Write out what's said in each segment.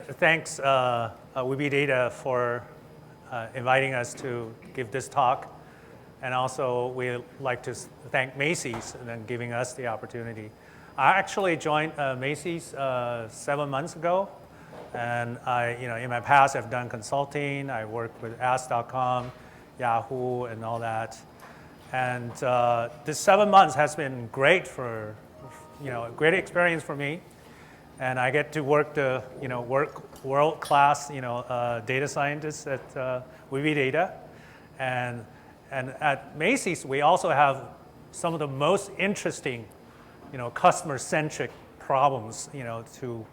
Thanks, Data, for inviting us to give this talk. And also, we'd like to thank Macy's and giving us the opportunity. I actually joined Macy's 7 months ago. And in my past, I've done consulting. I worked with Ask.com, Yahoo, and all that. And this 7 months has been great a great experience for me. And I get to work world-class, data scientists at Data. And at Macy's, we also have some of the most interesting, customer-centric problems, to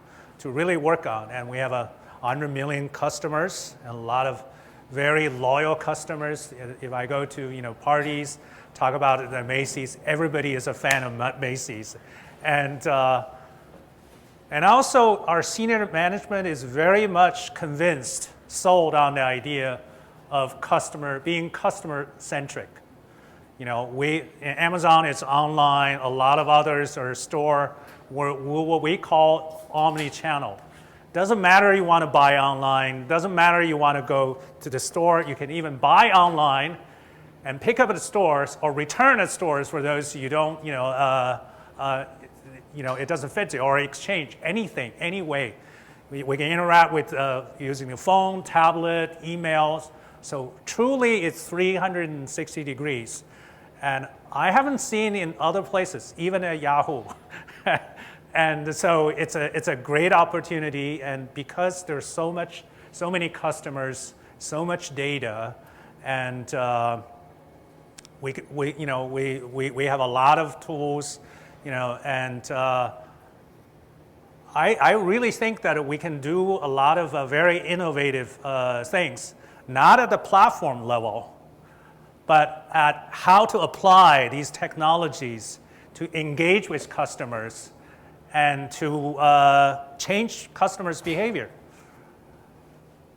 really work on. And we have 100 million customers and a lot of very loyal customers. If I go to, parties, talk about the Macy's, everybody is a fan of Macy's. And also, our senior management is very much sold on the idea of being customer-centric. Amazon is online. A lot of others are what we call omni-channel. Doesn't matter you want to buy online. Doesn't matter you want to go to the store. You can even buy online and pick up at the stores or return at stores for those you don't, it doesn't fit you, or exchange anything, any way. We can interact with using the phone, tablet, emails. So truly, it's 360 degrees. And I haven't seen in other places, even at Yahoo. And so it's a great opportunity. And because there's so many customers, so much data, and we have a lot of tools. And I really think that we can do a lot of very innovative things, not at the platform level, but at how to apply these technologies to engage with customers and to change customers' behavior.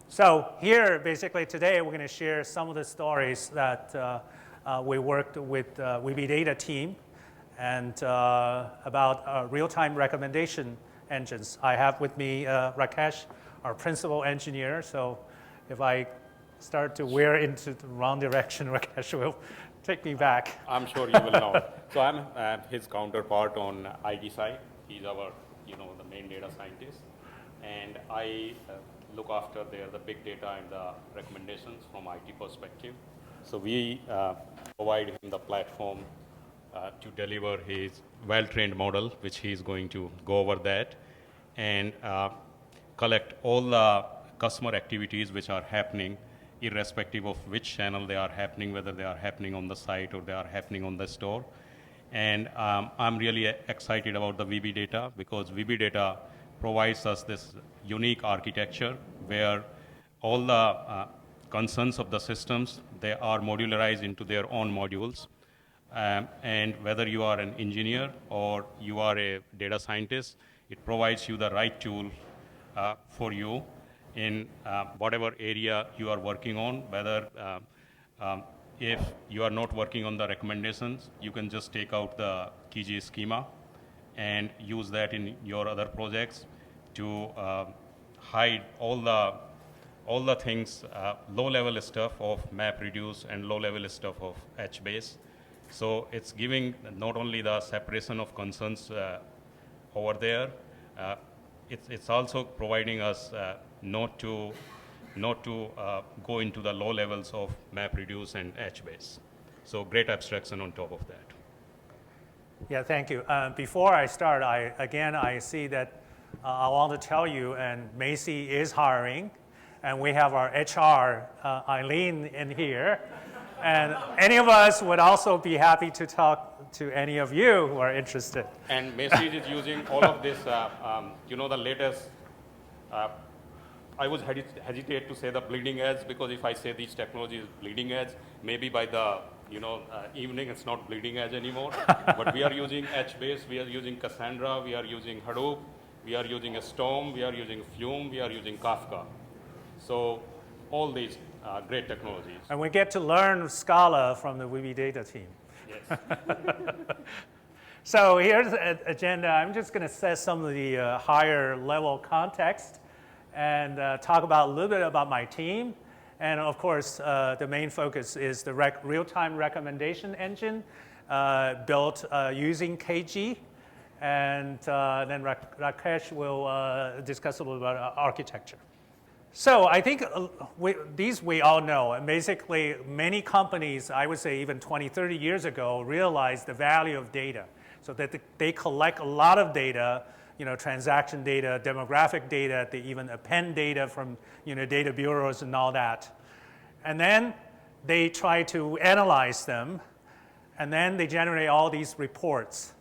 So here, basically, today, we're going to share some of the stories that we worked with Data team and about real-time recommendation engines. I have with me Rakesh, our principal engineer. So if I start to wear into the wrong direction, Rakesh will take me back. I'm sure you will know. So I'm his counterpart on IT side. He's our, the main data scientist. And I look after the big data and the recommendations from IT perspective. So we provide him the platform to deliver his well-trained model, which he's going to go over that, and collect all the customer activities which are happening, irrespective of which channel they are happening, whether they are happening on the site or they are happening on the store. And I'm really excited about the Data because Data provides us this unique architecture where all the concerns of the systems, they are modularized into their own modules. And whether you are an engineer or you are a data scientist, it provides you the right tool for you in whatever area you are working on. Whether if you are not working on the recommendations, you can just take out the Kiji schema and use that in your other projects to hide all the things, low-level stuff of MapReduce and low-level stuff of HBase. So it's giving not only the separation of concerns over there, it's also providing us not to go into the low levels of MapReduce and HBase. So great abstraction on top of that. Yeah, thank you. Before I start, I see that I want to tell you, and Macy is hiring, and we have our HR, Eileen, in here. And any of us would also be happy to talk to any of you who are interested. And Macy is using all of this, the latest. I was hesitate to say the bleeding edge because if I say these technologies bleeding edge, maybe by the evening it's not bleeding edge anymore. But we are using HBase, we are using Cassandra, we are using Hadoop, we are using Storm, we are using Flume, we are using Kafka. So all these great technologies. And we get to learn Scala from the Data team. Yes. So here's the agenda. I'm just going to set some of the higher level context. and talk about a little bit about my team. And of course, the main focus is the real-time recommendation engine built using KG. And then Rakesh will discuss a little about architecture. So I think these we all know. And basically, many companies, I would say even 20, 30 years ago, realized the value of data. So that they collect a lot of data, transaction data, demographic data, they even append data from data bureaus and all that. And then they try to analyze them, and then they generate all these reports.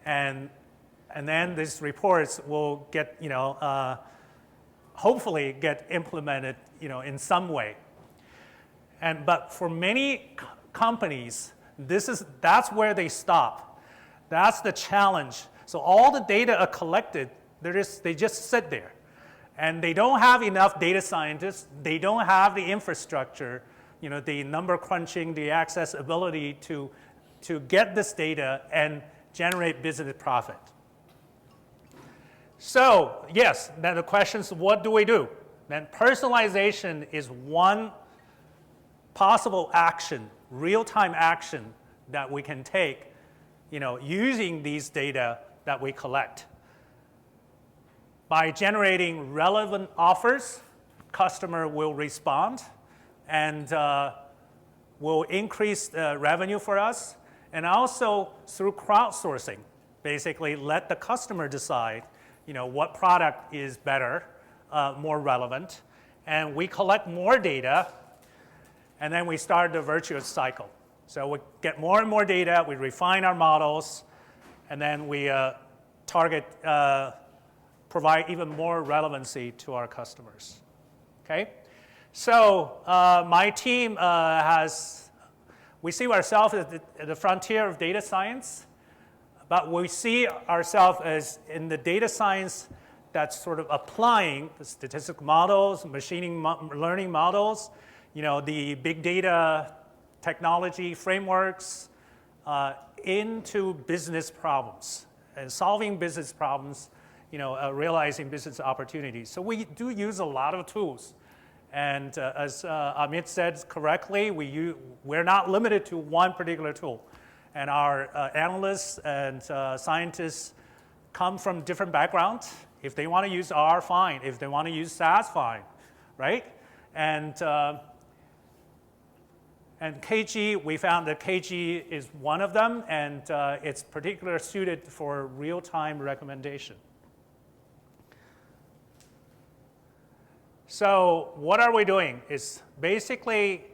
And then these reports will get, hopefully get implemented, in some way. But for many companies, that's where they stop. That's the challenge. So all the data are collected. They just sit there, and they don't have enough data scientists. They don't have the infrastructure, the number crunching, the accessibility to get this data and generate business profit. So yes, then the question is, what do we do? Then personalization is one possible action, real-time action that we can take, using these data that we collect. By generating relevant offers, customer will respond and will increase the revenue for us. And also through crowdsourcing, basically let the customer decide, what product is better, more relevant. And we collect more data, and then we start the virtuous cycle. So we get more and more data, we refine our models, and then we provide even more relevancy to our customers. Okay? So my team we see ourselves at the frontier of data science, but we see ourselves as in the data science that's sort of applying the statistical models, machine learning models, the big data technology frameworks into business problems and solving business problems, realizing business opportunities. So we do use a lot of tools. And as Amit said correctly, we're not limited to one particular tool. And our analysts and scientists come from different backgrounds. If they want to use R, fine. If they want to use SAS, fine, right? And KG, we found that KG is one of them, and it's particularly suited for real-time recommendation. So what are we doing? It's basically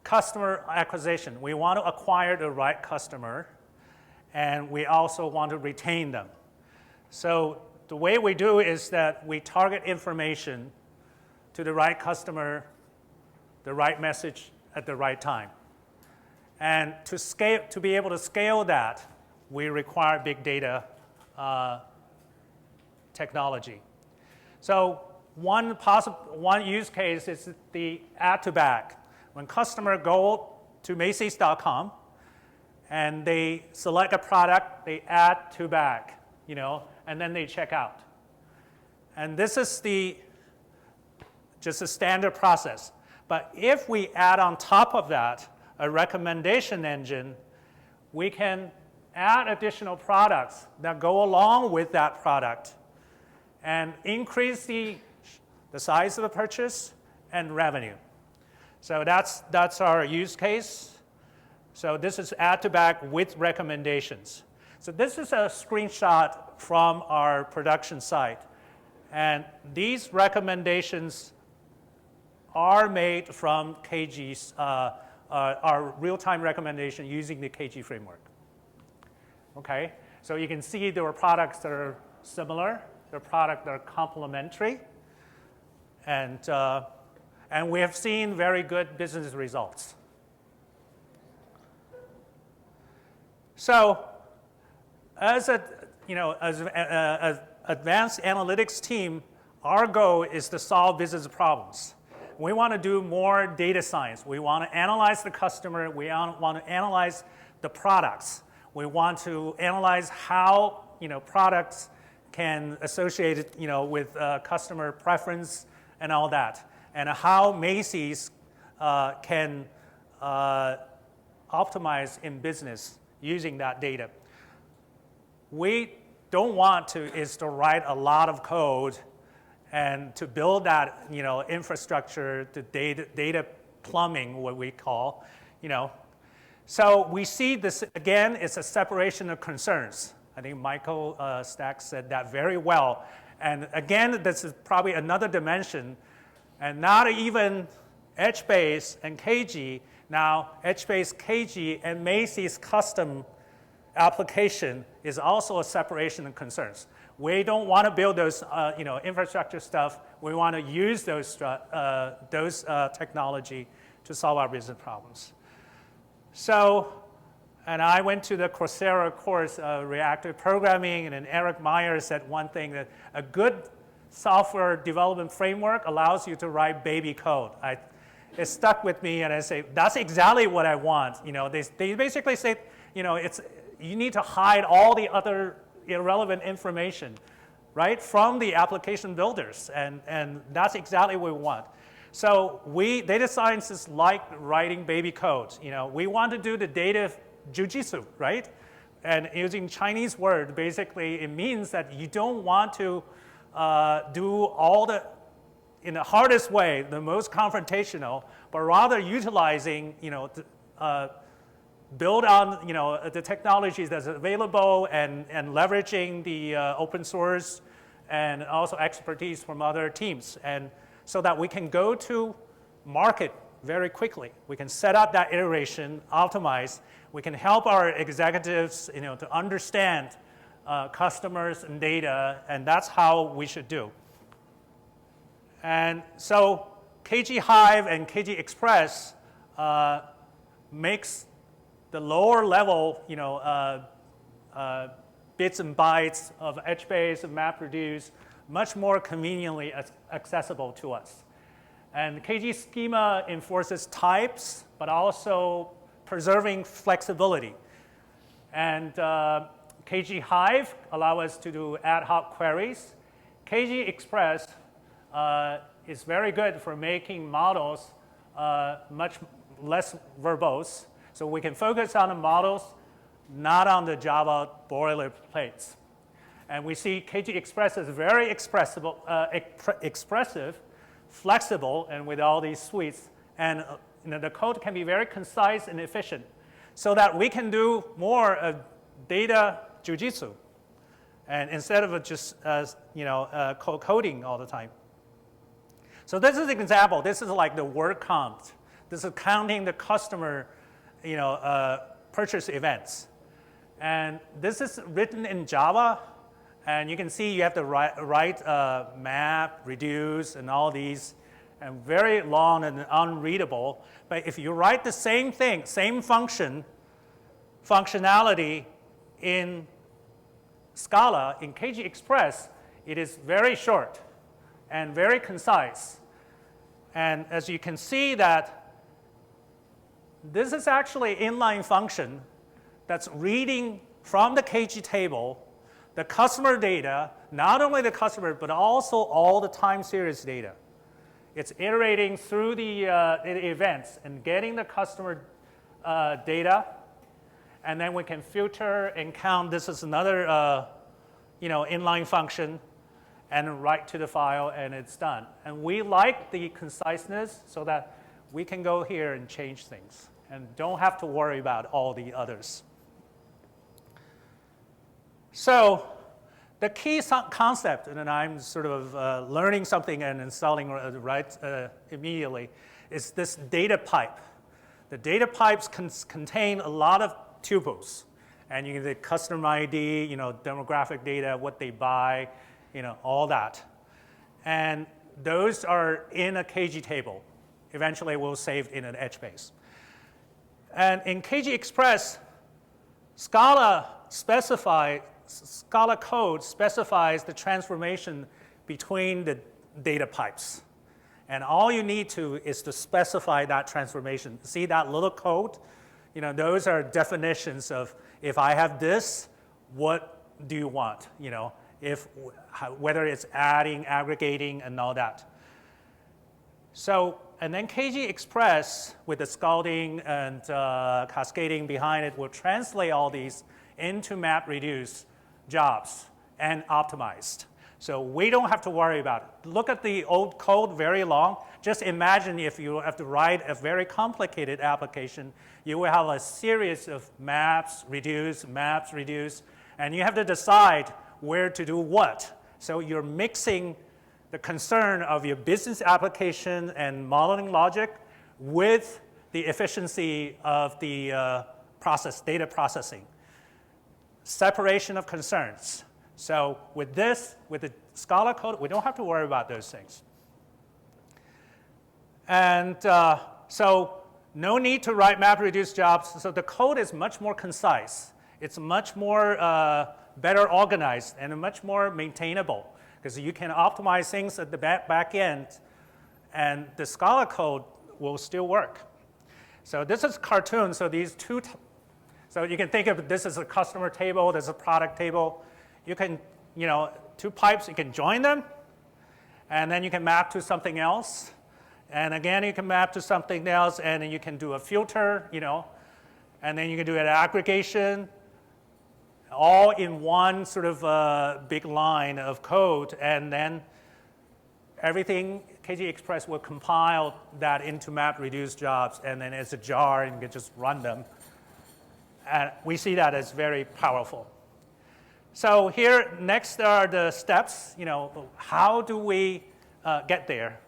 customer acquisition. We want to acquire the right customer, and we also want to retain them. So the way we do is that we target information to the right customer, the right message at the right time. And to be able to scale that, we require big data technology. So one use case is the add to bag. When customers go to Macy's.com and they select a product, they add to bag, and then they check out. And this is just a standard process. But if we add on top of that a recommendation engine, we can add additional products that go along with that product and increase the size of the purchase and revenue. So that's our use case. So this is add to bag with recommendations. So this is a screenshot from our production site. And these recommendations are made from KG's, our real-time recommendation using the KG framework. Okay, so you can see there are products that are similar, there are products that are complementary, and we have seen very good business results. So, as an advanced analytics team, our goal is to solve business problems. We want to do more data science. We want to analyze the customer. We want to analyze the products. We want to analyze how products can associate it, with customer preference and all that, and how Macy's can optimize in business using that data. We don't want to write a lot of code and to build that infrastructure, the data plumbing, what we call, So we see this again. It's a separation of concerns. I think Michael Stack said that very well. And again, this is probably another dimension, and not even HBase and Kiji. Now, HBase, Kiji, and Macy's custom application is also a separation of concerns. We don't want to build those, infrastructure stuff. We want to use those technology to solve our business problems. So, and I went to the Coursera course, Reactive Programming, and then Eric Meyer said one thing, that a good software development framework allows you to write baby code. It stuck with me, and I say, that's exactly what I want. They basically say, you need to hide all the other irrelevant information, right, from the application builders, and that's exactly what we want. So we, data scientists, like writing baby code. We want to do the data jujitsu, right? And using Chinese word, basically, it means that you don't want to do all the, in the hardest way, the most confrontational, but rather utilizing, build on, the technologies that's available and leveraging the open source and also expertise from other teams, and so that we can go to market very quickly. We can set up that iteration, optimize. We can help our executives, to understand customers and data, and that's how we should do. And so KG Hive and KG Express makes the lower level, bits and bytes of HBase and MapReduce much more conveniently accessible to us. And KG schema enforces types, but also preserving flexibility. And KG Hive allows us to do ad hoc queries. KG Express is very good for making models much less verbose. So we can focus on the models, not on the Java boilerplates. And we see KG Express is very expressive, flexible, and with all these suites. And the code can be very concise and efficient, so that we can do more data jujitsu, and instead of just coding all the time. So this is an example. This is like the word count. This is counting the customer, purchase events. And this is written in Java. And you can see you have to write map, reduce, and all these, and very long and unreadable. But if you write the same thing, same functionality in Scala, in KG Express, it is very short and very concise. And as you can see that this is actually an inline function that's reading from the KG table the customer data, not only the customer, but also all the time series data. It's iterating through the events and getting the customer data, and then we can filter and count. This is another inline function, and write to the file, and it's done. And we like the conciseness so that we can go here and change things and don't have to worry about all the others. So the key concept, and then I'm sort of learning something and installing immediately, is this data pipe. The data pipes contain a lot of tuples, and you get the customer ID, demographic data, what they buy, all that. And those are in a KG table. Eventually, we'll save in an HBase. And in KG Express, Scala code specifies the transformation between the data pipes. And all you need to is to specify that transformation. See that little code? Those are definitions of, if I have this, what do you want? whether it's adding, aggregating, and all that. So, and then Kiji Express with the scalding and cascading behind it will translate all these into MapReduce jobs and optimized. So we don't have to worry about it. Look at the old code, very long. Just imagine if you have to write a very complicated application, you will have a series of maps, reduce, and you have to decide where to do what. So you're mixing the concern of your business application and modeling logic with the efficiency of the data processing. Separation of concerns. So with this, with the Scala code, we don't have to worry about those things. And so no need to write MapReduce jobs. So the code is much more concise. It's much more better organized and much more maintainable because you can optimize things at the back end and the Scala code will still work. So this is cartoon. So these two, so you can think of this as a customer table, there's a product table. You can, two pipes, you can join them, and then you can map to something else. And again, you can map to something else, and then you can do a filter, and then you can do an aggregation, all in one sort of big line of code, and then everything, Kiji Express will compile that into MapReduce jobs, and then it's a jar, and you can just run them. And we see that as very powerful. So here, next are the steps, how do we get there?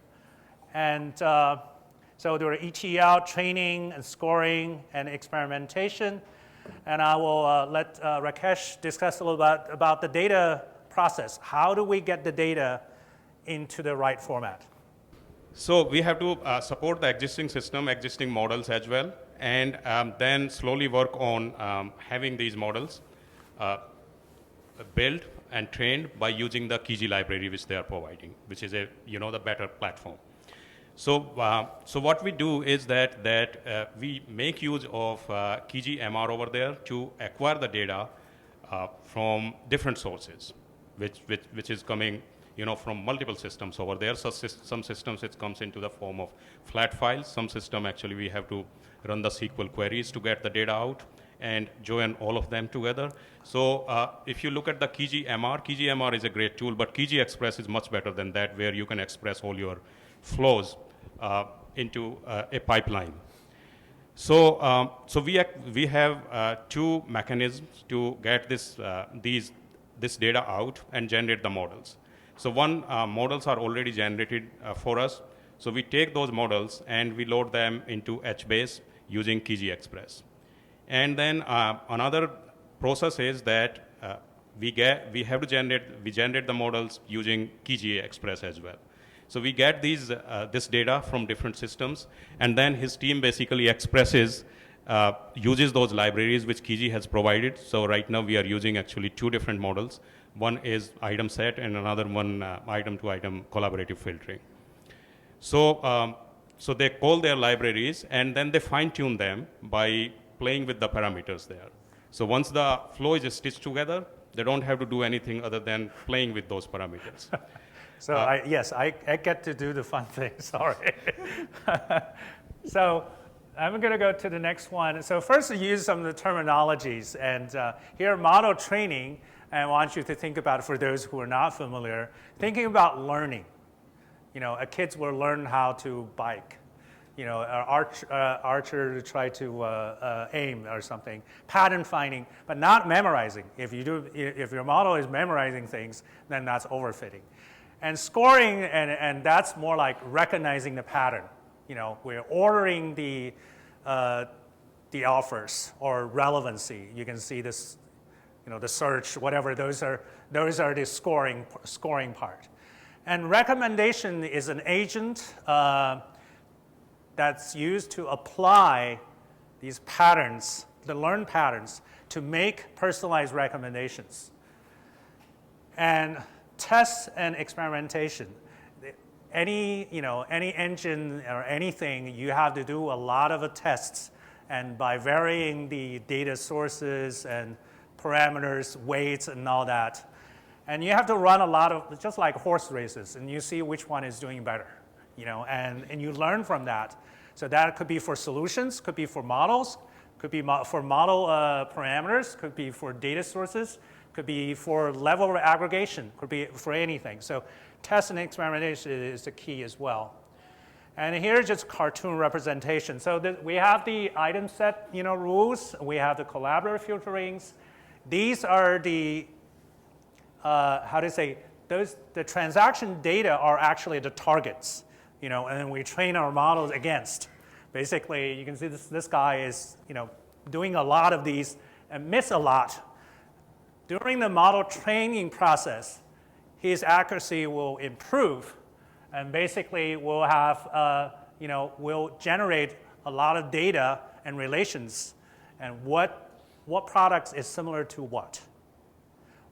And so there are ETL, training, and scoring, and experimentation. And I will let Rakesh discuss a little bit about the data process. How do we get the data into the right format? So we have to support the existing system, existing models as well, and then slowly work on having these models built and trained by using the Kiji library which they are providing, which is the better platform. So, so what we do is that we make use of Kiji MR over there to acquire the data from different sources, which is coming from multiple systems over there. So some systems it comes into the form of flat files. Some system actually we have to run the SQL queries to get the data out and join all of them together. So if you look at the Kiji MR is a great tool, but Kiji Express is much better than that, where you can express all your flows into a pipeline. So, so we have two mechanisms to get this data out and generate the models. So one, models are already generated for us. So we take those models and we load them into HBase using Kiji Express. And then another process is that we generate the models using Kiji Express as well. So we get this data from different systems, and then his team basically uses those libraries which Kiji has provided. So right now we are using actually two different models. One is item set, and another one item-to-item collaborative filtering. So so they call their libraries, and then they fine-tune them by playing with the parameters there. So once the flow is stitched together, they don't have to do anything other than playing with those parameters. So I get to do the fun thing, sorry. So I'm going to go to the next one. So first, use some of the terminologies. And here, model training, and I want you to think about, for those who are not familiar, thinking about learning. Kids will learn how to bike. An archer to try to aim or something. Pattern finding, but not memorizing. If your model is memorizing things, then that's overfitting. And scoring, and that's more like recognizing the pattern. We're ordering the offers or relevancy. You can see this, the search, whatever. Those are the scoring part. And recommendation is an agent that's used to apply these patterns, the learned patterns, to make personalized recommendations. And tests and experimentation. Any engine or anything, you have to do a lot of tests, and by varying the data sources and parameters, weights, and all that. And you have to run a lot of, just like horse races, and you see which one is doing better, and you learn from that. So that could be for solutions, could be for models, could be for model parameters, could be for data sources, could be for level of aggregation, could be for anything. So test and experimentation is the key as well. And here's just cartoon representation. So we have the item set rules, we have the collaborative filterings. These are the, the transaction data are actually the targets, and we train our models against. Basically, you can see this guy is, doing a lot of these and miss a lot. During the model training process, his accuracy will improve, and basically we'll have, we'll generate a lot of data and relations, and what products is similar to what.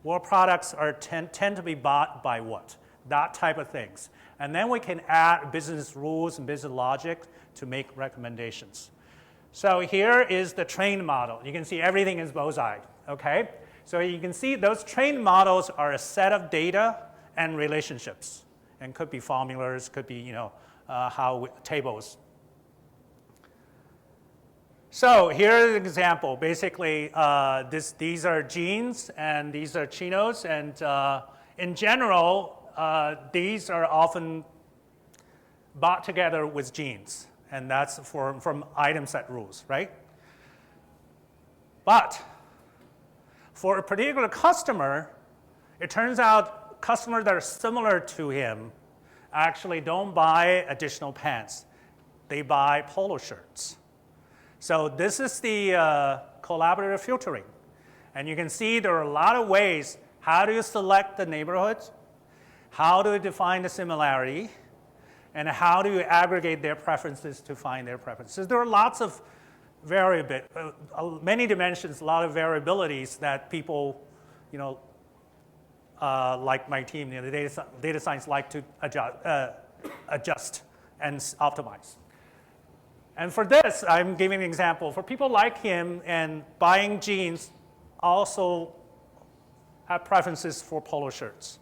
What products tend to be bought by what, that type of things. And then we can add business rules and business logic to make recommendations. So here is the trained model. You can see everything is both-eyed, okay? So you can see those trained models are a set of data and relationships, and could be formulas, could be tables. So here's an example. Basically, these are jeans and these are chinos, and in general, these are often bought together with jeans, and that's from item set rules, right? But for a particular customer, it turns out customers that are similar to him actually don't buy additional pants. They buy polo shirts. So this is the collaborative filtering. And you can see there are a lot of ways. How do you select the neighborhoods? How do you define the similarity? And how do you aggregate their preferences to find their preferences? There are lots of many dimensions, a lot of variabilities that people, like my team, the data science like to adjust and optimize. And for this, I'm giving an example. For people like him and buying jeans, also have preferences for polo shirts.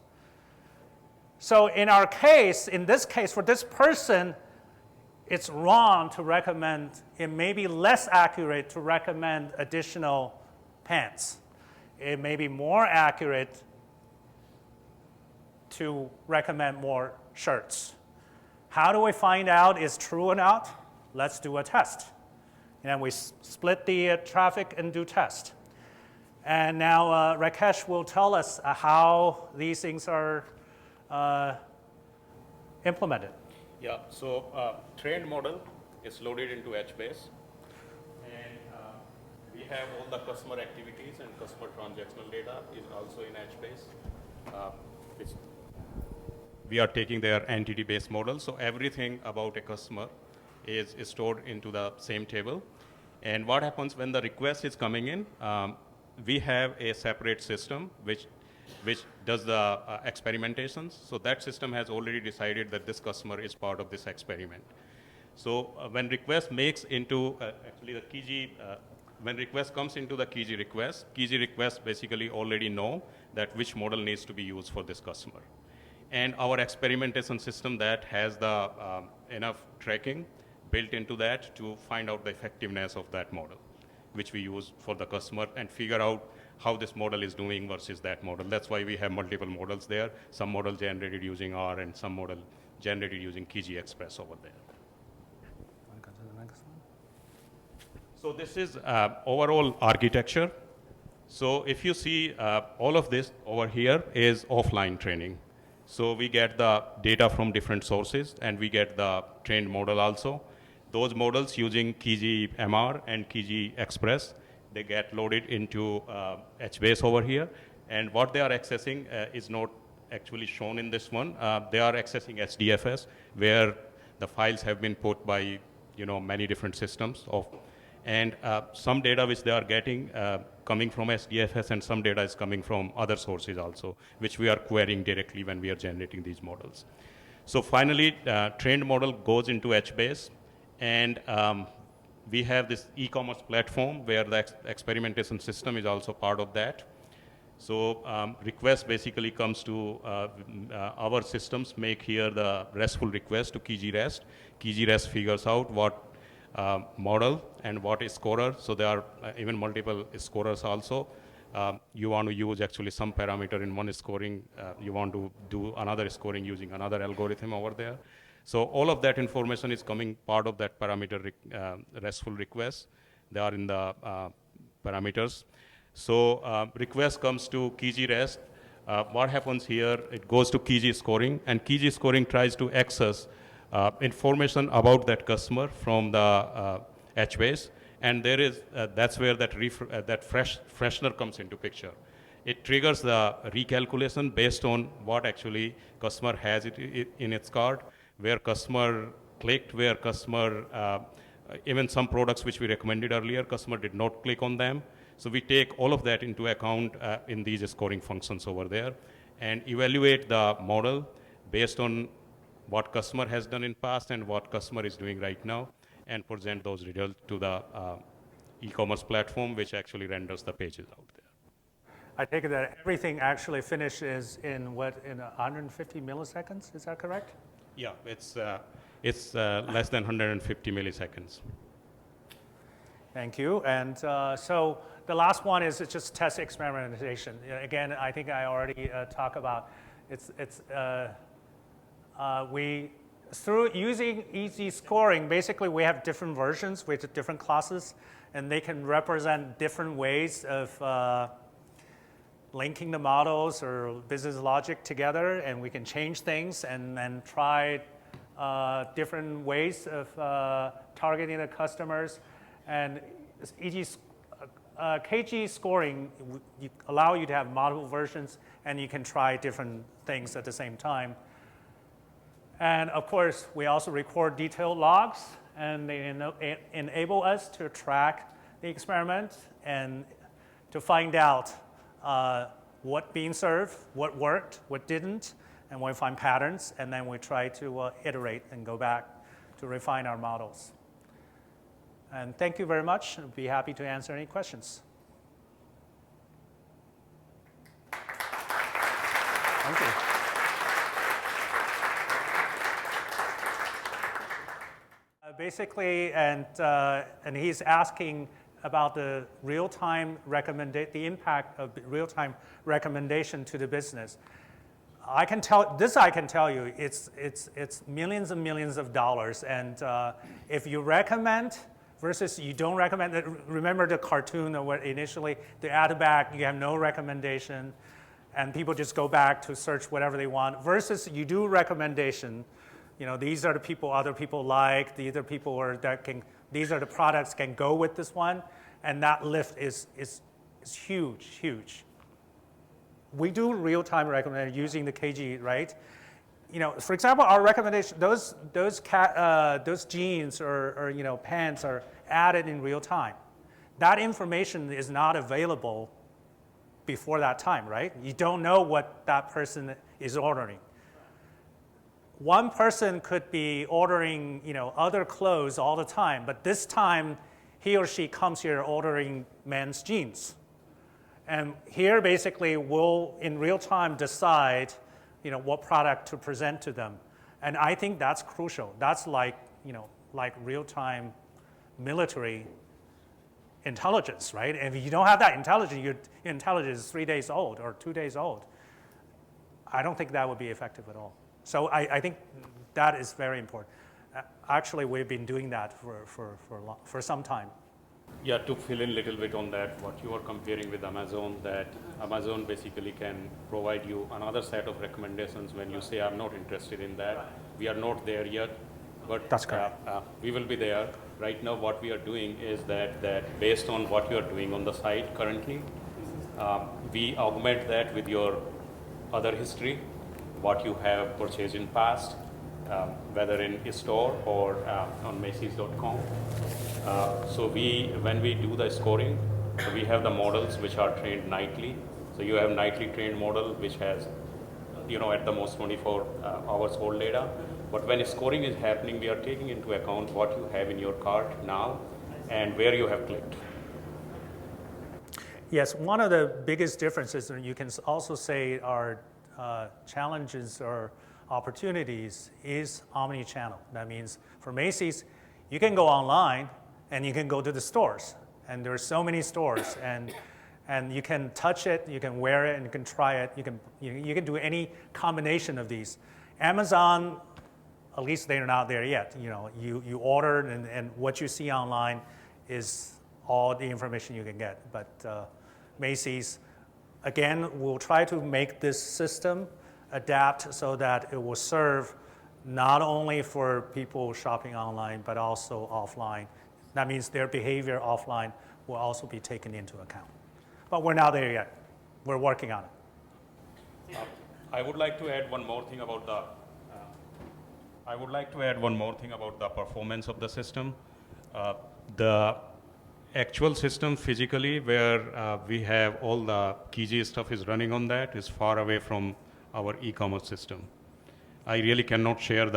So in our case, in this case, for this person, it's wrong to recommend, it may be less accurate to recommend additional pants. It may be more accurate to recommend more shirts. How do we find out it's true or not? Let's do a test. And we split the traffic and do test. And now Rakesh will tell us how these things are implemented. Yeah, so trained model is loaded into HBase. And we have all the customer activities and customer transactional data is also in HBase. We are taking their entity-based model, so everything about a customer is stored into the same table. And what happens when the request is coming in, we have a separate system which does the experimentations. So that system has already decided that this customer is part of this experiment. So when request makes into, actually the Kiji, when request comes into the Kiji request basically already know that which model needs to be used for this customer. And our experimentation system that has the enough tracking built into that to find out the effectiveness of that model, which we use for the customer and figure out how this model is doing versus that model. That's why we have multiple models there. Some model generated using R and some model generated using Kiji Express over there. Want to go to the next one? So this is overall architecture. So if you see all of this over here is offline training. So we get the data from different sources and we get the trained model also. Those models using Kiji MR and Kiji Express, they get loaded into HBase over here. And what they are accessing is not actually shown in this one. They are accessing SDFS, where the files have been put by many different systems. And some data which they are getting coming from SDFS, and some data is coming from other sources also, which we are querying directly when we are generating these models. So finally, trained model goes into HBase. And we have this e-commerce platform where the experimentation system is also part of that. So request basically comes to our systems make here the RESTful request to Kiji REST. Kiji REST figures out what model and what is scorer. So there are even multiple scorers also. You want to use actually some parameter in one scoring. You want to do another scoring using another algorithm over there. So all of that information is coming part of that parameter RESTful request. They are in the parameters. So request comes to Kiji REST. What happens here, it goes to Kiji scoring, and Kiji scoring tries to access information about that customer from the HBase, and there is, that's where that, freshener comes into picture. It triggers the recalculation based on what actually customer has it in its cart, where customer clicked, where customer, even some products which we recommended earlier, customer did not click on them. So we take all of that into account in these scoring functions over there and evaluate the model based on what customer has done in past and what customer is doing right now, and present those results to the e-commerce platform, which actually renders the pages out there. I take it that everything actually finishes in what, in 150 milliseconds? Is that correct? Yeah, it's less than 150 milliseconds. Thank you. And so the last one is just test experimentation. Again, I think I already talked about we, through using easy scoring, basically we have different versions with different classes, and they can represent different ways of linking the models or business logic together, and we can change things and then try different ways of targeting the customers. And KG scoring allow you to have multiple versions, and you can try different things at the same time. And of course, we also record detailed logs, and they enable us to track the experiment and to find out what being served, what worked, what didn't, and we find patterns, and then we try to iterate and go back to refine our models. And thank you very much. I'd be happy to answer any questions. Thank you. Basically, and he's asking about the real-time the impact of real-time recommendation to the business. I can tell you, it's millions and millions of dollars, and if you recommend versus you don't recommend, remember the cartoon where initially the add back, you have no recommendation, and people just go back to search whatever they want, versus you do recommendation. You know, these are the people other people like, these are people these are the products can go with this one, and that lift is huge, huge. We do real-time recommendation using the KG, right? You know, for example, our recommendation, those jeans or pants are added in real time. That information is not available before that time, right? You don't know what that person is ordering. One person could be ordering, other clothes all the time, but this time he or she comes here ordering men's jeans. And here basically we'll in real time decide, what product to present to them. And I think that's crucial. That's like real time military intelligence, right? And if you don't have that intelligence, your intelligence is 3 days old or 2 days old. I don't think that would be effective at all. So I think that is very important. Actually, we've been doing that for some time. Yeah, to fill in a little bit on that, what you are comparing with Amazon, that Amazon basically can provide you another set of recommendations when you say, I'm not interested in that. We are not there yet, but that's correct. We will be there. Right now, what we are doing is that based on what you are doing on the site currently, we augment that with your other history, what you have purchased in past, whether in store or on Macy's.com. So when we do the scoring, we have the models which are trained nightly. So you have nightly trained model which has, at the most 24 hours old data. But when scoring is happening, we are taking into account what you have in your cart now and where you have clicked. Yes, one of the biggest differences, and you can also say are challenges or opportunities, is omni-channel. That means for Macy's, you can go online and you can go to the stores, and there are so many stores, and you can touch it, you can wear it, and you can try it. You can do any combination of these. Amazon, at least they're not there yet. You order, and what you see online is all the information you can get. But Macy's, again, will try to make this system adapt so that it will serve not only for people shopping online, but also offline. That means their behavior offline will also be taken into account. But we're not there yet. We're working on it. I would like to add one more thing about the. Performance of the system. The actual system physically, where we have all the Kiji stuff is running on that, is far away from our e-commerce system. I really cannot share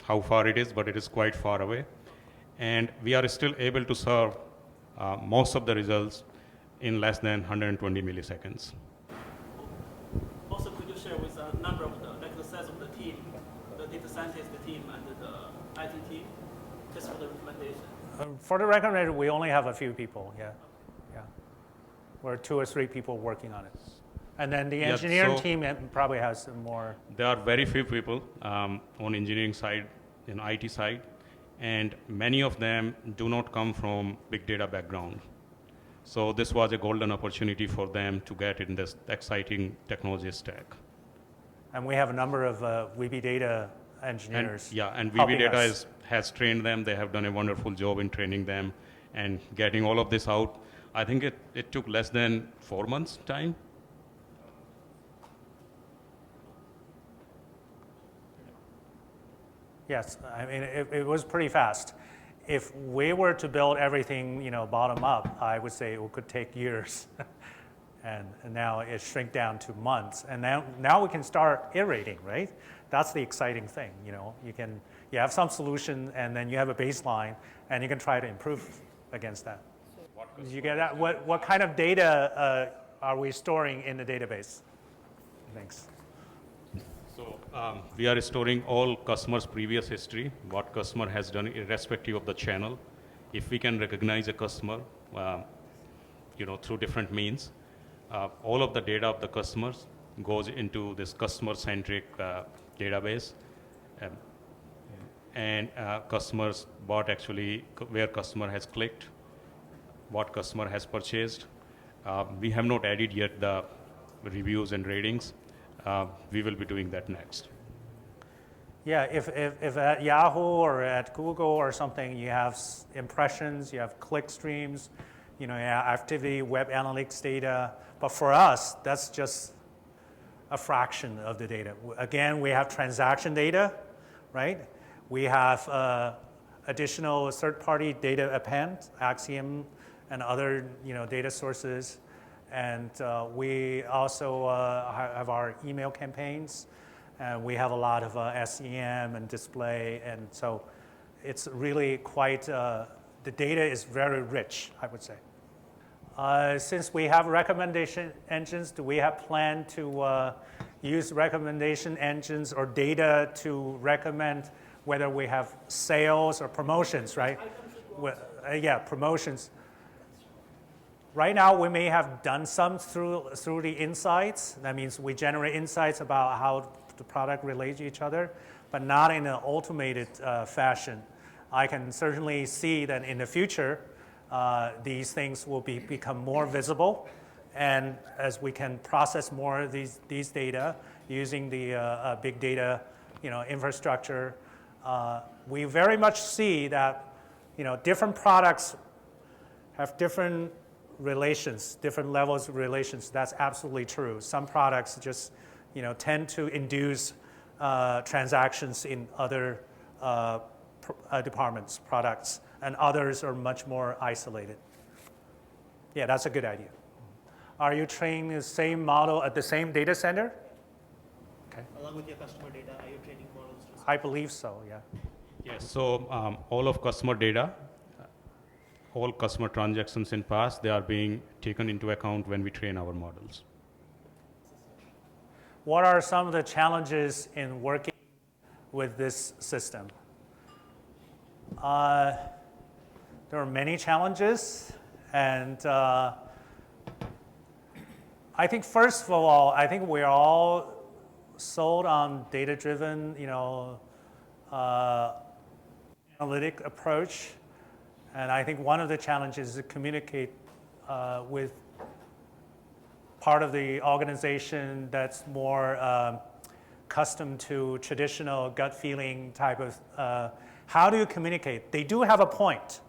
how far it is, but it is quite far away. And we are still able to serve most of the results in less than 120 milliseconds. Also, could you share with a number of the size of the team, the data scientist team and the IT team, just for the recommendation? For the recommendation, we only have a few people, yeah. We're 2 or 3 people working on it. And then the engineering team probably has some more. There are very few people on engineering side, in IT side, and many of them do not come from big data background. So this was a golden opportunity for them to get in this exciting technology stack. And we have a number of VB data engineers. And VB Data has trained them. They have done a wonderful job in training them and getting all of this out. I think it took less than 4 months' time. Yes, I mean, it was pretty fast. If we were to build everything, bottom up, I would say it could take years. and now it shrink down to months. And now we can start iterating, right? That's the exciting thing, you have some solution, and then you have a baseline, and you can try to improve against that. Did you get that? What kind of data are we storing in the database? Thanks. So we are storing all customers' previous history, what customer has done irrespective of the channel. If we can recognize a customer, through different means, all of the data of the customers goes into this customer-centric database. And customers, where customer has clicked, what customer has purchased. We have not added yet the reviews and ratings. We will be doing that next. Yeah, if at Yahoo or at Google or something, you have impressions, you have click streams, you have activity, web analytics data. But for us, that's just a fraction of the data. Again, we have transaction data, right? We have additional third-party data append, Axiom, and other data sources. And we also have our email campaigns. We have a lot of SEM and display. And so it's really quite, the data is very rich, I would say. Since we have recommendation engines, do we have plan to use recommendation engines or data to recommend whether we have sales or promotions, right? Yeah, promotions. Right now, we may have done some through the insights. That means we generate insights about how the product relates to each other, but not in an automated fashion. I can certainly see that in the future, these things will become more visible, and as we can process more of these data using the big data, infrastructure, we very much see that, different products have different relations, different levels of relations. That's absolutely true. Some products just, tend to induce transactions in other departments, products, and others are much more isolated. Yeah, that's a good idea. Are you training the same model at the same data center? Okay. Along with your customer data, are you training models? I believe so, yeah. Yes, so all of customer data, all customer transactions in past, they are being taken into account when we train our models. What are some of the challenges in working with this system? There are many challenges, and I think first of all, I think we're all sold on data-driven, analytic approach, and I think one of the challenges is to communicate with part of the organization that's more accustomed to traditional gut feeling type of. How do you communicate? They do have a point,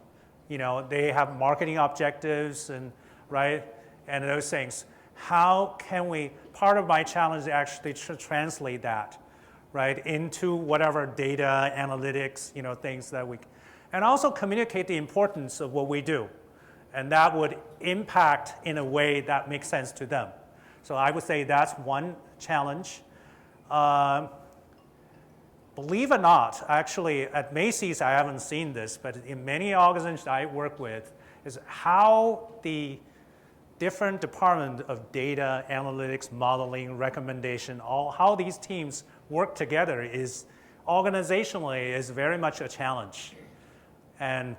they have marketing objectives and and those things. How can we? Part of my challenge is actually to translate that, into whatever data analytics, things that we, and also communicate the importance of what we do, and that would impact in a way that makes sense to them. So I would say that's one challenge. Believe it or not, actually at Macy's I haven't seen this, but in many organizations I work with, is how the different department of data, analytics, modeling, recommendation, how these teams work together is organizationally is very much a challenge. And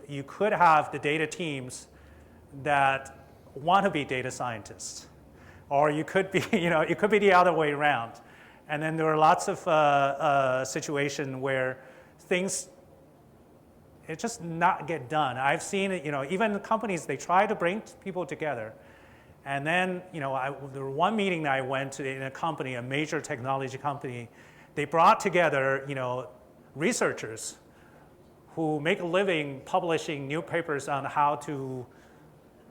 you could have the data teams that want to be data scientists, or you could be, it could be the other way around. And then there are lots of situations where things it just not get done. I've seen it, even the companies, they try to bring people together. And then, there was one meeting that I went to in a company, a major technology company. They brought together, researchers who make a living publishing new papers on how to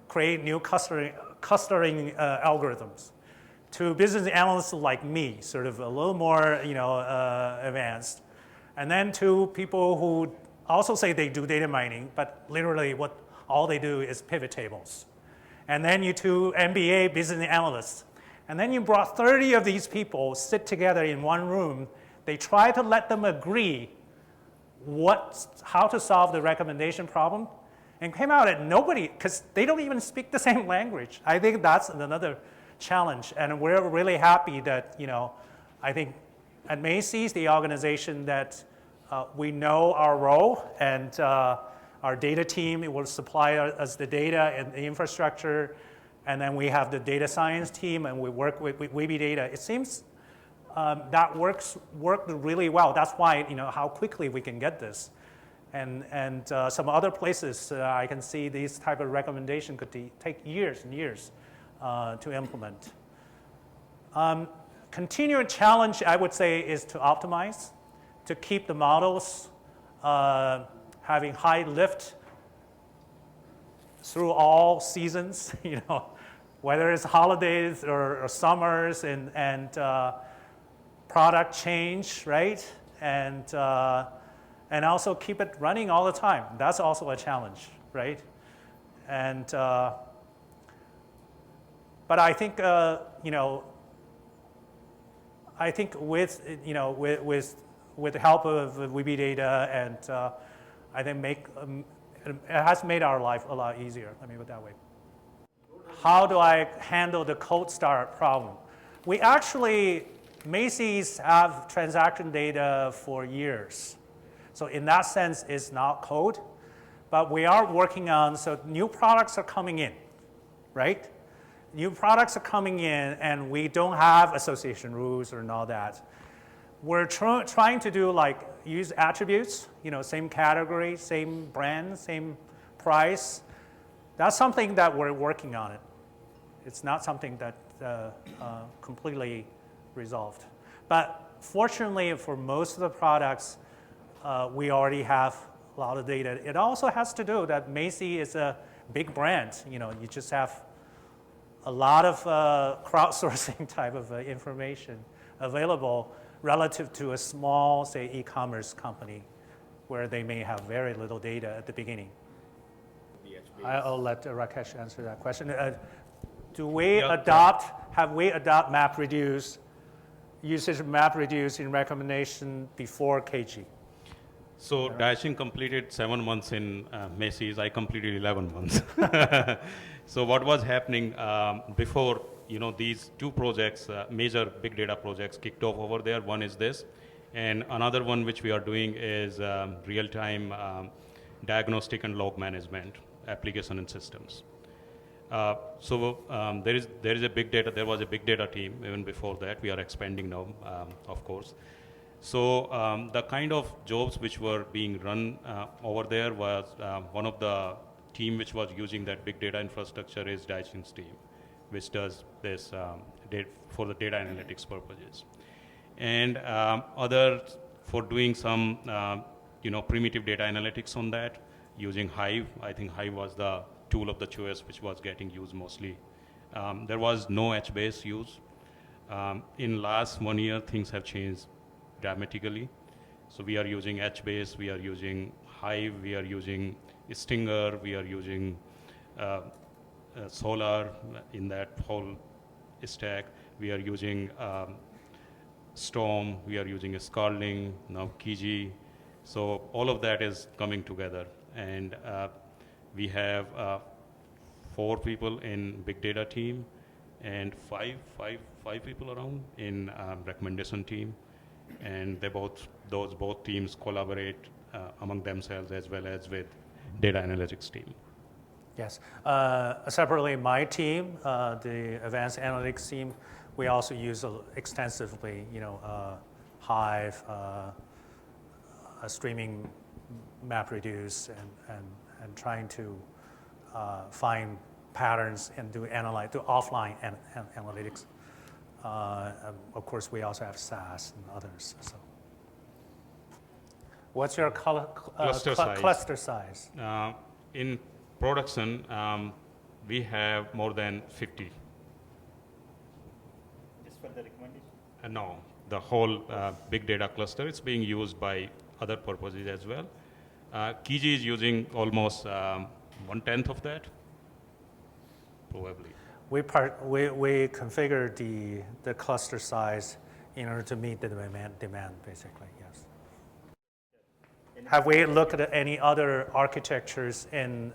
create new clustering algorithms, to business analysts like me, sort of a little more, advanced. And then to people who also say they do data mining, but literally all they do is pivot tables. And then you two MBA business analysts. And then you brought 30 of these people sit together in one room. They try to let them agree how to solve the recommendation problem, and came out at nobody, because they don't even speak the same language. I think that's another challenge. And we're really happy that, I think at Macy's, the organization that we know our role, and our data team will supply us the data and the infrastructure, and then we have the data science team, and we work with Weeby Data. It seems that worked really well. That's why, how quickly we can get this. And some other places, I can see these type of recommendation could take years and years to implement. Continuing challenge, I would say, is to optimize, to keep the models having high lift through all seasons, whether it's holidays or summers and product change, right? And also keep it running all the time. That's also a challenge, right? And but I think I think with the help of Weeby Data, and I think it has made our life a lot easier. Let me put it that way. How do I handle the cold start problem? We actually, Macy's have transaction data for years. So in that sense, it's not code, but we are working on, so new products are coming in, right? New products are coming in, and we don't have association rules or all that. We're trying to do use attributes, same category, same brand, same price. That's something that we're working on it. It's not something that completely resolved. But fortunately for most of the products, we already have a lot of data. It also has to do that Macy is a big brand. You just have a lot of crowdsourcing type of information available relative to a small, say, e-commerce company where they may have very little data at the beginning. I'll let Rakesh answer that question. Have we adopt MapReduce, usage of MapReduce in recommendation before KG? So Daqing completed 7 months in Macy's. I completed 11 months. So what was happening before, these two projects, major big data projects kicked off over there. One is this, and another one which we are doing is real-time diagnostic and log management application and systems. There is a big data. There was a big data team even before that. We are expanding now, of course. So the kind of jobs which were being run over there was one of the team which was using that big data infrastructure is Daqing's team, which does this for the data analytics purposes, and others for doing some primitive data analytics on that using Hive. I think Hive was the tool of the choice which was getting used mostly. There was no HBase use. In last 1 year, things have changed dramatically. So we are using HBase, we are using Hive, we are using Stinger, we are using Solar in that whole stack. We are using Storm, we are using Scarling, now Kiji. So all of that is coming together. And we have 4 people in big data team and five people around in recommendation team. And those both teams collaborate among themselves as well as with data analytics team. Yes. Separately, my team, the advanced analytics team, we also use extensively, Hive, streaming MapReduce, and trying to find patterns and do offline analytics. Of course, we also have SAS and others. So, what's your cluster size? In production, we have more than 50. Just for the recommendation? No, the whole big data cluster is being used by other purposes as well. Kiji is using almost 1/10 of that, probably. We configured the cluster size in order to meet the demand basically, yes. Have we looked at any other architectures in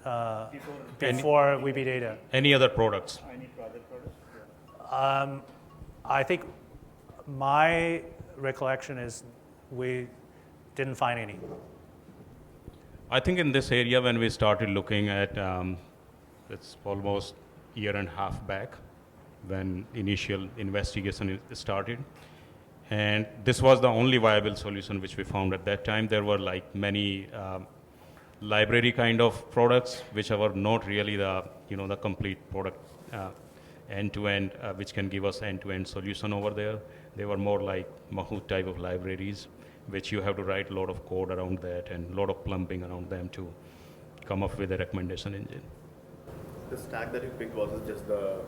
before WebData? Any other products? Any other products? Yeah. I think my recollection is we didn't find any. I think in this area when we started looking at, it's almost year and a half back when initial investigation started. And this was the only viable solution which we found at that time. There were like many library kind of products which were not really the complete product end-to-end, which can give us end-to-end solution over there. They were more like Mahout type of libraries, which you have to write a lot of code around that and a lot of plumbing around them to come up with a recommendation engine. The stack that you picked, was it just the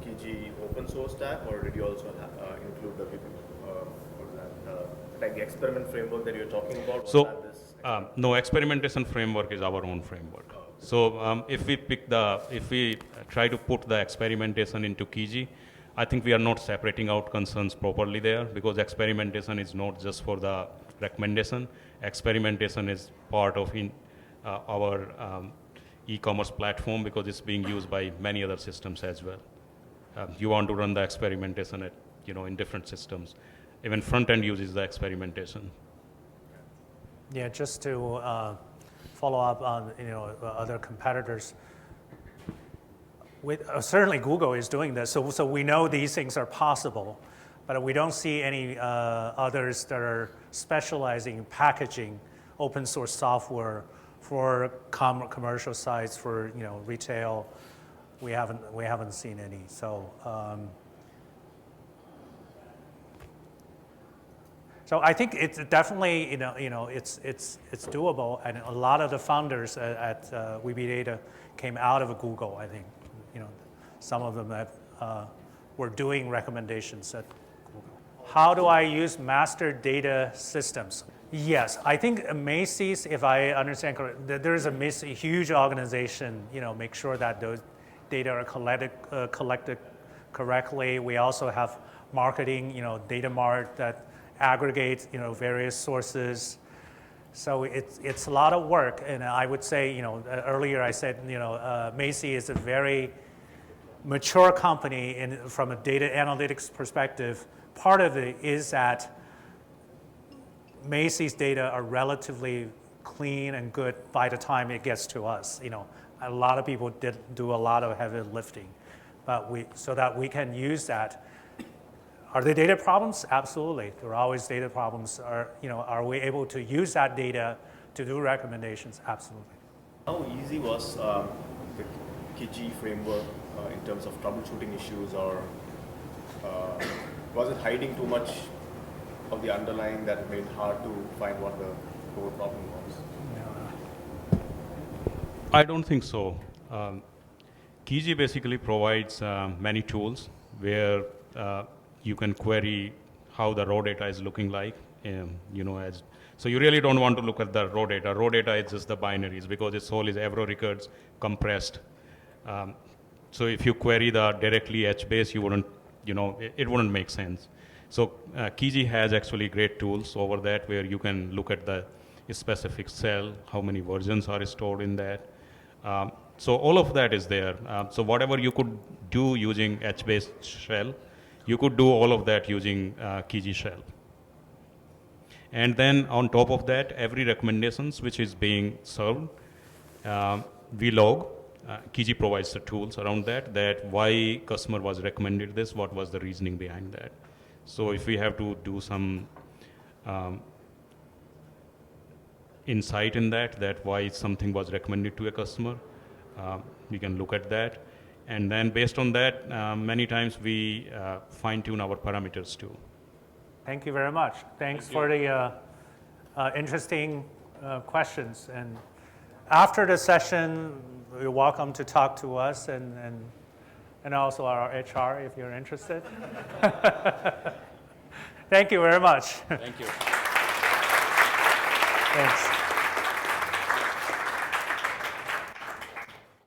Kiji open source stack, or did you also include the like the experiment framework that you're talking about? No, experimentation framework is our own framework. So if we try to put the experimentation into Kiji, I think we are not separating out concerns properly there, because experimentation is not just for the recommendation. Experimentation is part of our e-commerce platform, because it's being used by many other systems as well. You want to run the experimentation in different systems. Even front end uses the experimentation. Yeah, just to follow up on other competitors. Certainly Google is doing this, so we know these things are possible, but we don't see any others that are specializing in packaging open source software for commercial sites, for retail. We haven't seen any. So I think it's definitely it's doable, and a lot of the founders at WebData came out of Google. I think some of them were doing recommendations at Google. How do I use master data systems? Yes, I think Macy's, if I understand correctly, there's a huge organization. Make sure that those data are collected correctly. We also have marketing, data mart that aggregates various sources. So it's a lot of work, and I would say, earlier I said, Macy is a very mature company from a data analytics perspective. Part of it is that Macy's data are relatively clean and good by the time it gets to us. A lot of people did do a lot of heavy lifting, but so that we can use that. Are there data problems? Absolutely. There are always data problems. Are we able to use that data to do recommendations? Absolutely. How easy was the Kiji framework in terms of troubleshooting issues, or was it hiding too much of the underlying that made it hard to find what the core problem was? I don't think so. Kiji basically provides many tools where you can query how the raw data is looking like. So you really don't want to look at the raw data. Raw data is just the binaries because its whole is Avro records compressed. So if you query the directly HBase, you wouldn't, it wouldn't make sense. So Kiji has actually great tools over that where you can look at the specific cell, how many versions are stored in that. So all of that is there. So whatever you could do using HBase shell, you could do all of that using Kiji shell. And then on top of that, every recommendations which is being served, we log. Kiji provides the tools around that why customer was recommended this, what was the reasoning behind that. So if we have to do some insight in that why something was recommended to a customer, we can look at that. And then based on that, many times we fine tune our parameters too. Thank you very much. Thanks for the interesting questions. And after the session, you're welcome to talk to us and also our HR if you're interested. Thank you very much. Thank you. Thanks.